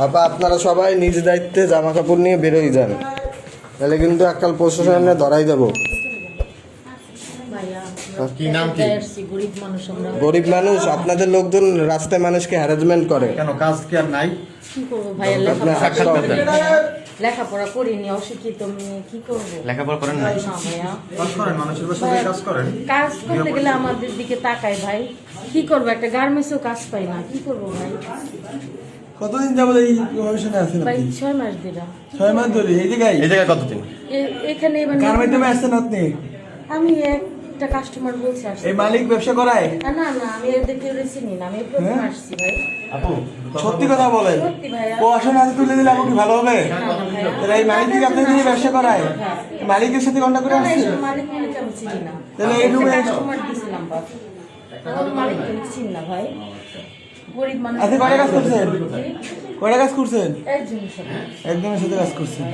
আপা আপনারা সবাই নিজ দায়িত্বে জামা কাপড় নিয়ে বেরোই যান, তাহলে কিন্তু এককাল প্রশাসনে ধরাই দেবো। কি নাম কি? গরিব মানুষ, আপনাদের লোকজন রাস্তায় মানুষকে হ্যারাসমেন্ট করে কেন, কাজ কি আর নাই? কি করবো ভাইয়া, লেখাপড়া করিনি, অশিক্ষিত মেয়ে, কি করবো? লেখাপড়া করেন না? না ভাইয়া, কাজ করেন, মানুষের বাসায় কাজ করেন। কাজ করতে গেলে আমাদের দিকে তাকায় ভাই। কি করবো, একটা গার্মেন্টসও কাজ পাই না, কি করবো ভাই? কতদিন যাবত এই প্রফেশনে আছেন ভাই আপনি? 6 মাস দিলাম। 6 মাস ধরে এই জায়গায় কতদিন? এখানে এবার কার মাধ্যমে আসছেন আপনি? আমি একটা কাস্টমার বলছে আসছে। এই মালিক ব্যবসা করায়? না না, আমি এদেরকে চিনি না, আমি প্রথম আসছি ভাই। আপু সত্যি কথা বলেন, সত্যি ভাইয়া। প্রশাসন হাতে তুলে দিলে আপনি কি ভালো হবে? তাহলে এই মালিক কি আপনাদের দিয়ে ব্যবসা করায়? মালিকের সাথে কন্ট্যাক্ট করে আসছেন? মালিক আমি চিনি না, তাহলে এইটুকু কাস্টমার দিছিলাম বাস, মালিক চিনি না ভাই। গরিব মানুষ। আজকে কয়টা কাজ করছেন? কয়টা কাজ করছেন? একজনের সাথে। একজনের সাথে কাজ করছেন।